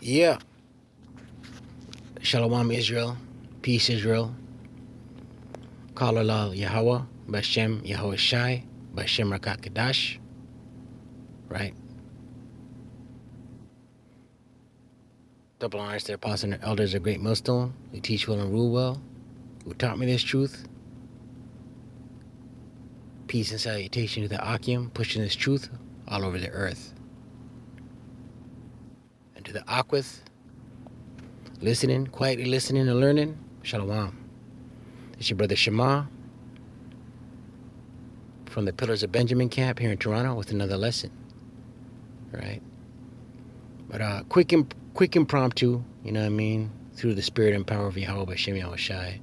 Yeah. Shalom Israel. Peace Israel. Halal YaHaWah. BaHaSham YaHaWaShi. BaHaSham Qadash. Right? Double honors to their apostles and elders, a great millstone, who teach well and rule well, who taught me this truth. Peace and salutation to the Akim, pushing this truth all over the earth. And to the Akwith, listening, quietly listening and learning, Shalom. It's your brother Shema from the Pillars of Benjamin camp here in Toronto with another lesson. Right? But quick impromptu, you know what I mean, through the spirit and power of YaHaWah, BaHaSham YaHaWaShi.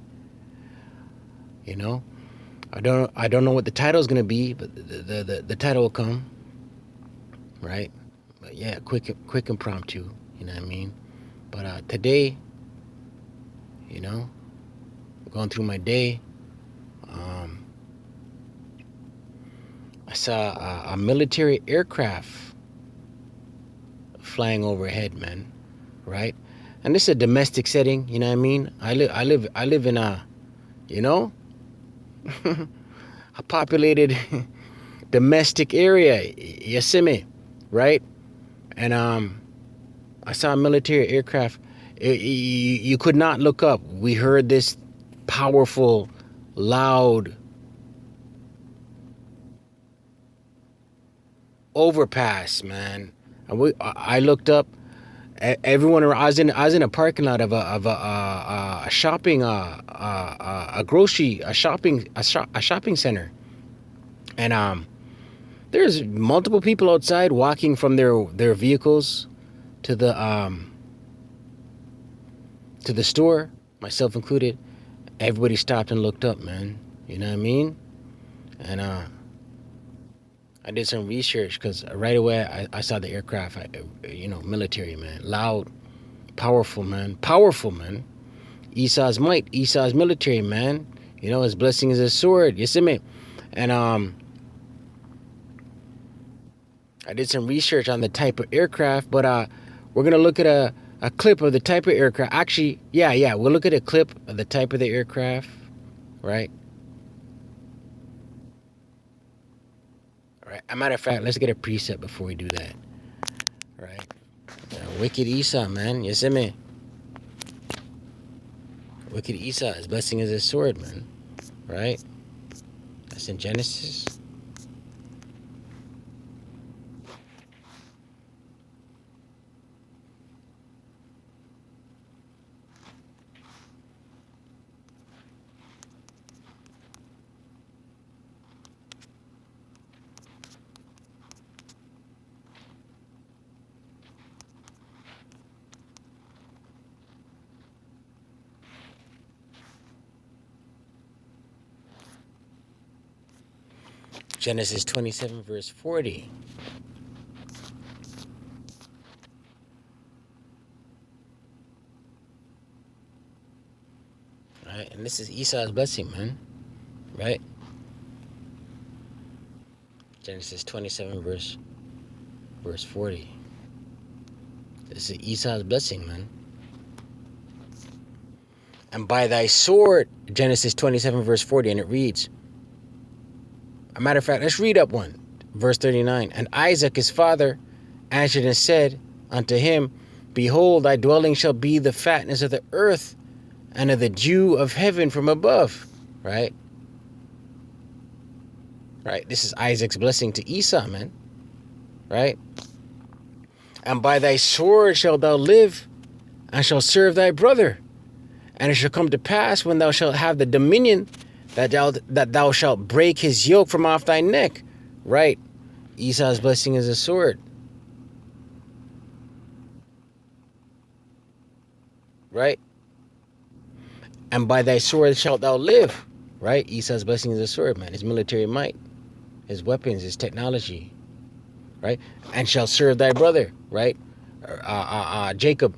You know, I don't know what the title is gonna be, but the title will come, right? But yeah, quick impromptu, you know what I mean. But today, you know, going through my day, I saw a military aircraft flying overhead, man. Right? And this is a domestic setting, you know what I mean? I live in a, you know, a populated domestic area, you see me, right? And I saw a military aircraft. You could not look up. We heard this powerful, loud overpass, man. And I looked up. Everyone, I was in a parking lot of a shopping shopping center, and there's multiple people outside walking from their vehicles to the store, myself included. Everybody stopped and looked up, man. You know what I mean? And I did some research because right away I saw the aircraft, military, man. Loud, powerful, man. Powerful, man. Esau's might, Esau's military, man. You know, his blessing is his sword. You see me? And I did some research on the type of aircraft, but we're going to look at a clip of the type of aircraft. Actually, yeah, we'll look at a clip of the type of the aircraft, right? Right. As a matter of fact, let's get a preset before we do that. Right. Wicked Esau, man. You see me? Wicked Esau. His blessing is his sword, man. Right? That's in Genesis. Genesis 27, verse 40. Right? And this is Esau's blessing, man. Right? Genesis 27, verse 40. This is Esau's blessing, man. And by thy sword, Genesis 27, verse 40, and it reads, a matter of fact, let's read up one. Verse 39. And Isaac his father answered and said unto him, behold, thy dwelling shall be the fatness of the earth and of the dew of heaven from above. Right? Right? This is Isaac's blessing to Esau, man. Right? And by thy sword shalt thou live and shalt serve thy brother. And it shall come to pass when thou shalt have the dominion that thou shalt break his yoke from off thy neck. Right? Esau's blessing is a sword. Right? And by thy sword shalt thou live. Right? Esau's blessing is a sword, man. His military might, his weapons, his technology. Right? And shall serve thy brother. Right? Jacob.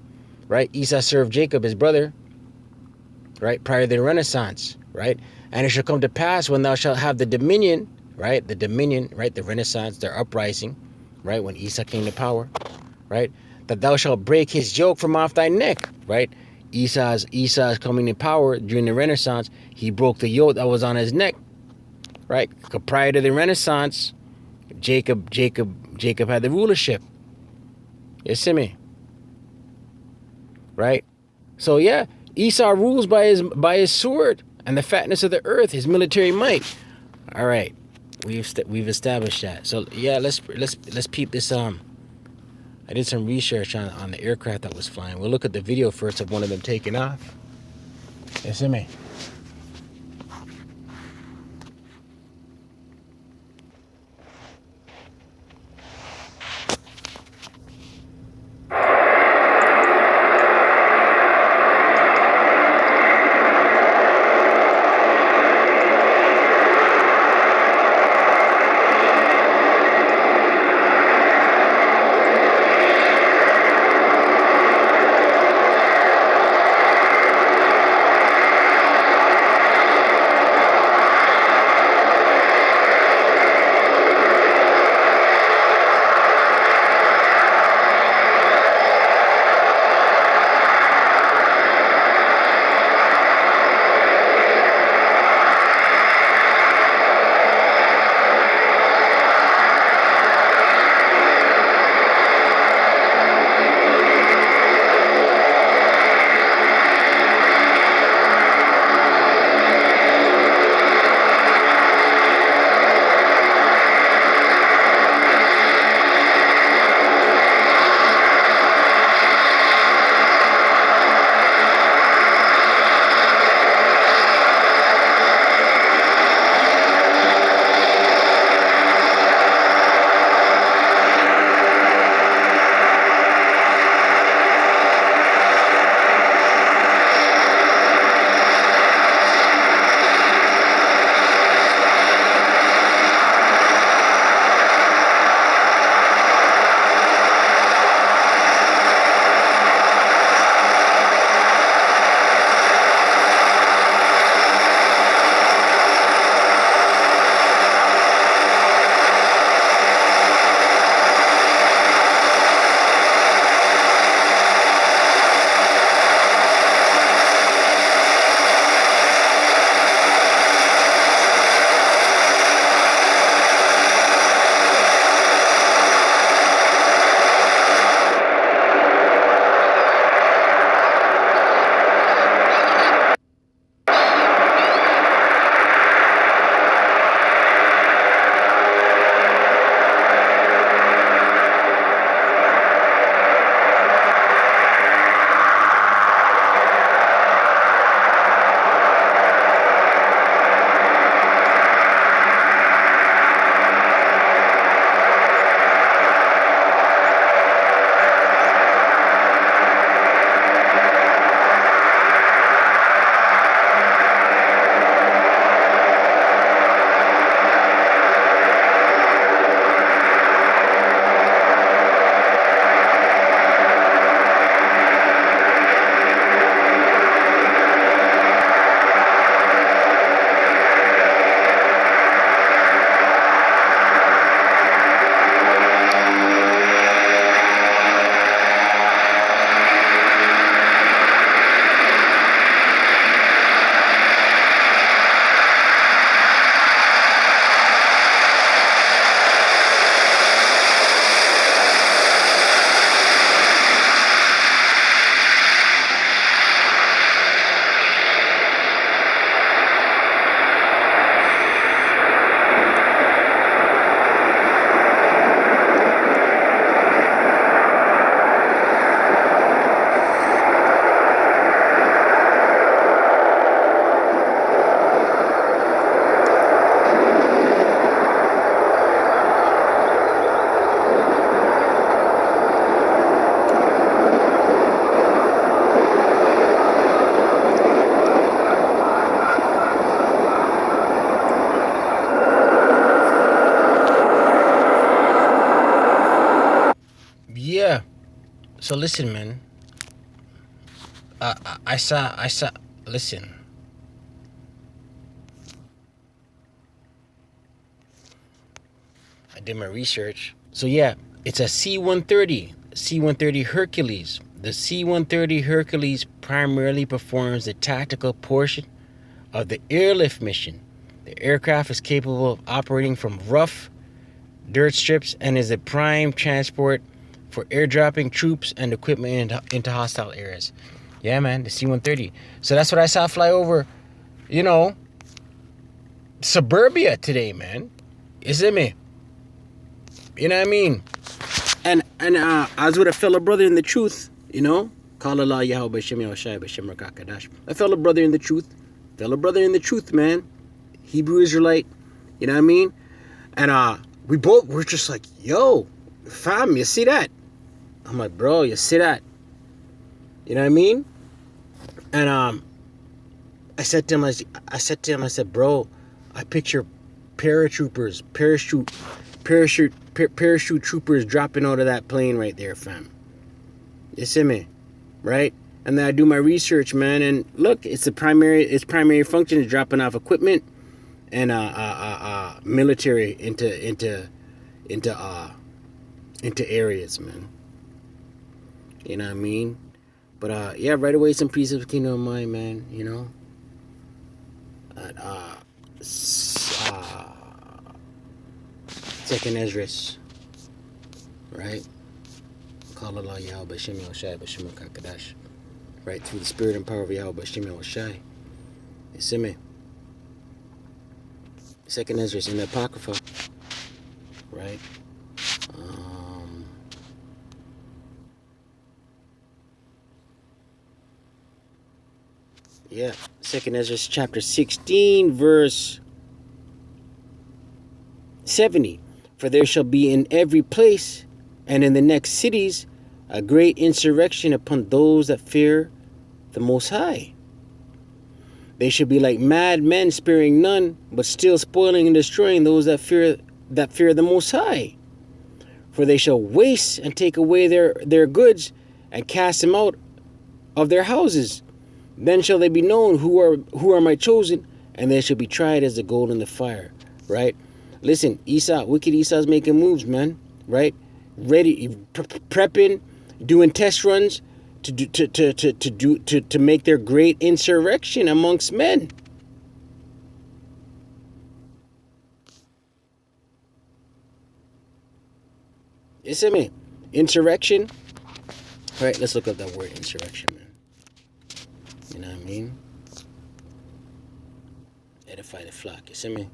Right? Esau served Jacob, his brother. Right? Prior to the Renaissance. Right? And it shall come to pass when thou shalt have the dominion, right? The dominion, right? The Renaissance, their uprising, right? When Esau came to power, right? that thou shalt break his yoke from off thy neck, right? Esau's coming in power during the Renaissance. He broke the yoke that was on his neck, right? Prior to the Renaissance, Jacob had the rulership. You see me? Right? So yeah, Esau rules by his sword and the fatness of the earth, his military might. All right, we've established that. So yeah, let's peep this. I did some research on the aircraft that was flying. We'll look at the video first of one of them taking off. You see me? Yeah. So listen, man. I saw. Listen. I did my research. So yeah, it's a C-130. C-130 Hercules. The C-130 Hercules primarily performs the tactical portion of the airlift mission. The aircraft is capable of operating from rough dirt strips and is a prime transport for airdropping troops and equipment into hostile areas. Yeah, man, the C-130. So that's what I saw fly over, suburbia today, man. You see me? You know what I mean? And I was with a fellow brother in the truth, Halal, YaHaWah, YaHaWaShi, Qadash. A fellow brother in the truth, man. Hebrew Israelite, you know what I mean? And we're just like, yo, fam, you see that? I'm like, bro, you see that? You know what I mean? And I said to him, I said, bro, I picture parachute troopers dropping out of that plane right there, fam. You see me? Right? And then I do my research, man, and look, its primary function is dropping off equipment and military into areas, man. You know what I mean? But yeah, right away some precepts came to my mind, man, Second Esdras, right? Halal, YaHaWah, BaHaSham, Qadash. Right, through the spirit and power of YaHaWaShi. You see me? Second Esdras in the Apocrypha, right? Yeah, Second Esdras chapter 16, verse 70. For there shall be in every place and in the next cities a great insurrection upon those that fear the Most High. They shall be like mad men, sparing none, but still spoiling and destroying those that fear the Most High. For they shall waste and take away their goods and cast them out of their houses. Then shall they be known who are my chosen, and they shall be tried as the gold in the fire. Right? Listen, wicked Esau's making moves, man. Right? Ready, prepping, doing test runs to make their great insurrection amongst men. You see me? Insurrection. All right, let's look up that word insurrection, man. You know what I mean? Edify the flock. You see me?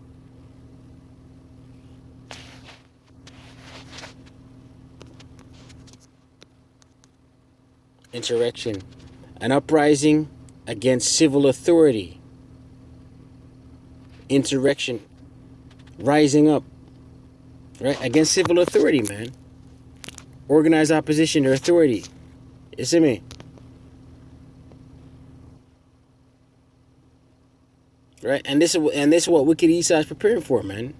Insurrection. An uprising against civil authority. Insurrection. Rising up. Right? Against civil authority, man. Organized opposition to authority. You see me? Right? And this is what wicked Esau is preparing for, man.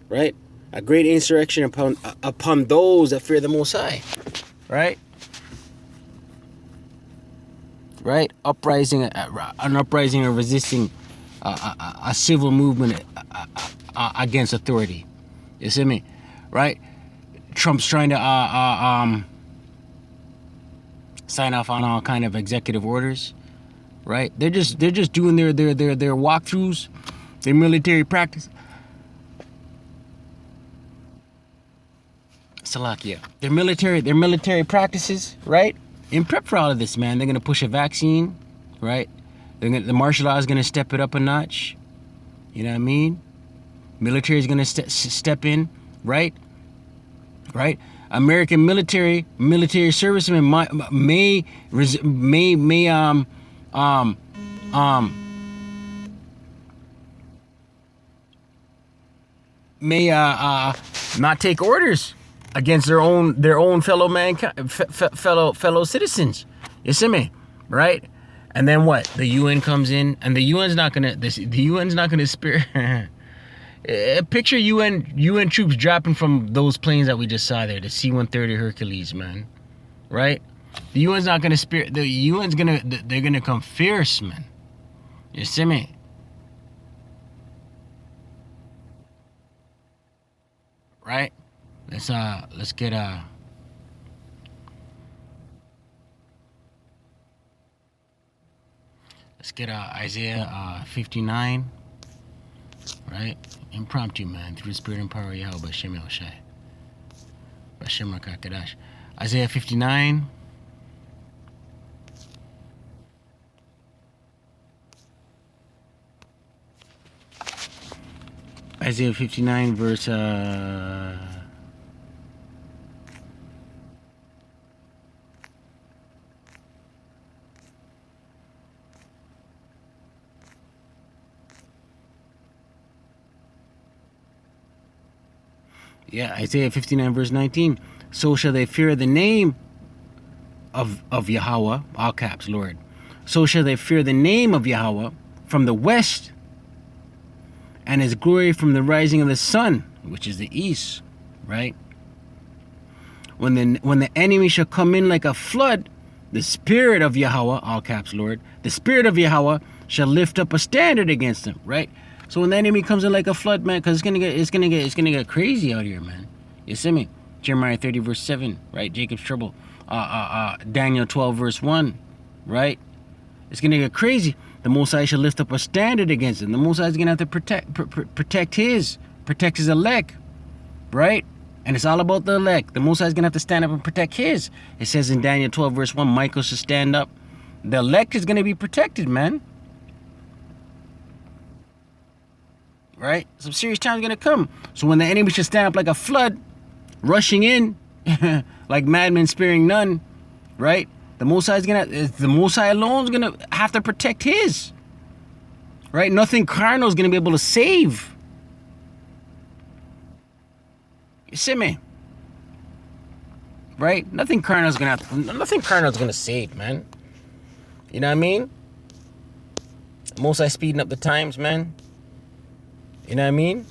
Right? A great insurrection upon those that fear the Most High. Right? Right? An uprising of resisting a civil movement against authority. You see me? Right? Trump's trying to sign off on all kind of executive orders. Right? They're just doing their walkthroughs, their military practice. Salakia. Their military practices, right? In prep for all of this, man, they're gonna push a vaccine, right? The martial law is gonna step it up a notch. You know what I mean? Military is gonna step in, right? Right? American military servicemen may not take orders against their own fellow citizens. You see me, right? And then what? The UN comes in, and the UN's not gonna spare. Picture UN troops dropping from those planes that we just saw there, the C-130 Hercules, man. Right? The UN's not gonna spare. The UN's they're gonna come fierce, man. You see me? Right? Let's get Let's get Isaiah 59, right? Impromptu, man, through the spirit and power of YaHaWah, BaHaSham, YaHaWaShi. BaHaSham, Qadash. Isaiah 59. Isaiah 59, verse Isaiah 59 verse 19. So shall they fear the name of YaHaWah, all caps, Lord. So shall they fear the name of YaHaWah from the west, and his glory from the rising of the sun, which is the east, right? When the enemy shall come in like a flood, the spirit of YaHaWah, all caps, Lord, the spirit of YaHaWah shall lift up a standard against them, right? So when the enemy comes in like a flood, man, because it's gonna get crazy out here, man. You see me? Jeremiah 30 verse 7, right? Jacob's trouble. Daniel 12 verse 1, right? It's gonna get crazy. The Most High shall lift up a standard against him. The Most High is gonna have to protect his elect, right? And it's all about the elect. The Most High is gonna have to stand up and protect his. It says in Daniel 12 verse 1, Michael should stand up. The elect is gonna be protected, man. Right? Some serious time's gonna come. So when the enemy should stand up like a flood, rushing in, like madmen sparing none, right? The Most High alone is gonna have to protect his. Right? Nothing carnal is gonna be able to save. You see me? Right? Nothing carnal is gonna save, man. You know what I mean? Most High speeding up the times, man. You know what I mean?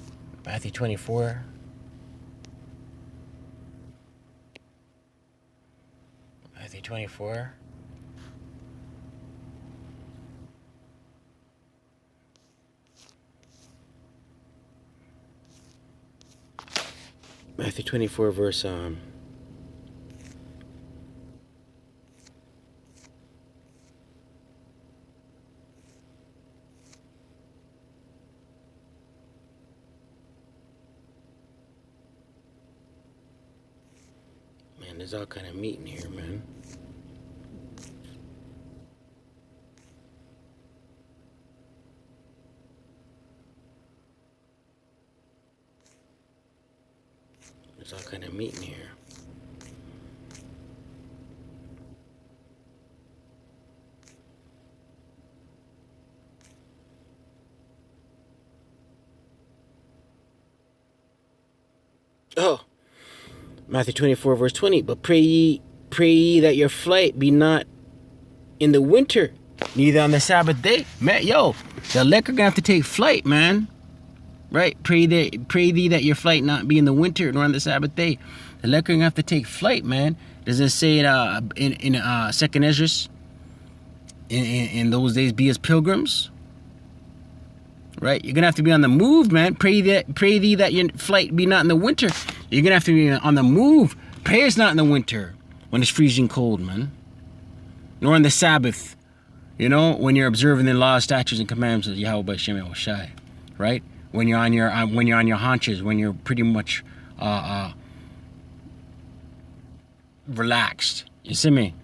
Matthew 24. Matthew 24. Matthew 24 verse man, there's all kind of meat in here, man. There's all kind of meat in here. Oh, Matthew 24 verse 20. But pray ye that your flight be not in the winter, neither on the Sabbath day. Man, yo, the elect are gonna have to take flight, man. Right? Pray thee that your flight not be in the winter nor on the Sabbath day. The elect are gonna have to take flight, man. Does it say in Second Esdras? In those days, be as pilgrims. Right? You're gonna have to be on the move, man. Pray thee that your flight be not in the winter. You're gonna have to be on the move. Prayer's not in the winter when it's freezing cold, man. Nor on the Sabbath. You know, when you're observing the laws, statutes, and commandments of YaHaWah, BaHaSham, YaHaWaShi. Right? When you're on your haunches, when you're pretty much relaxed. You see me?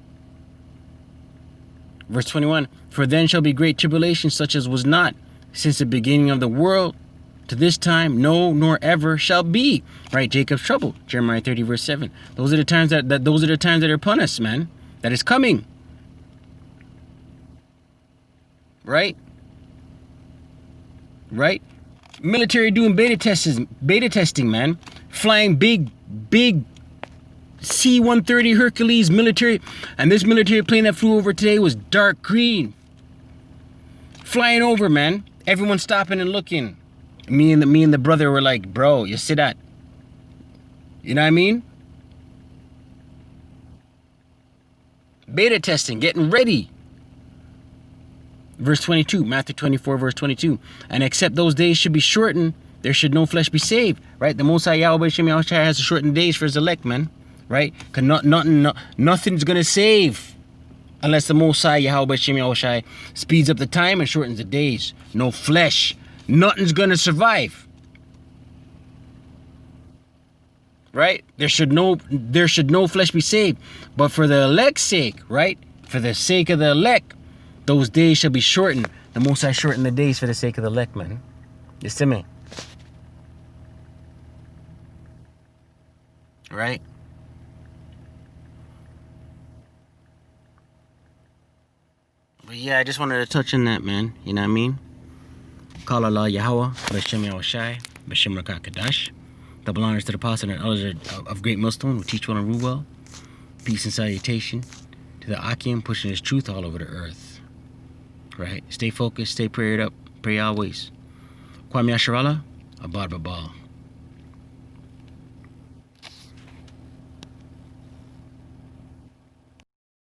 Verse 21. For then shall be great tribulation, such as was not since the beginning of the world to this time, no, nor ever shall be. Right? Jacob's trouble. Jeremiah 30 verse 7. Those are the times that are upon us, man. That is coming. Right? Right? Military doing beta testing, man. Flying big C-130 Hercules military. And this military plane that flew over today was dark green. Flying over, man. Everyone stopping and looking. Me and the brother were like, bro, you see that? You know what I mean? Beta testing, getting ready. Verse 22, Matthew 24, verse 22. And except those days should be shortened, there should no flesh be saved. Right? The Most High YaHaWah, BaHaSham, YaHaWaShi has to shorten days for his elect, man. Right? Because nothing's going to save. Unless the Most High, YaHaWaShi, YaHaWaShi, speeds up the time and shortens the days. No flesh. Nothing's gonna survive. Right? There should no flesh be saved. But for the elect's sake, right? For the sake of the elect, those days shall be shortened. The Most High shortened the days for the sake of the elect, man. You see me? Right? But yeah, I just wanted to touch on that, man. You know what I mean? Call Allah YaHaWah, BaHaSham YaHaWaShi, BaHaSham Qadash. Double honors to the apostle and others of great millstone who teach well and rule well. Peace and salutation to the Akim pushing his truth all over the earth. Right? Stay focused, stay prayed up, pray always. Kwame Yasharallah, Abad Babal.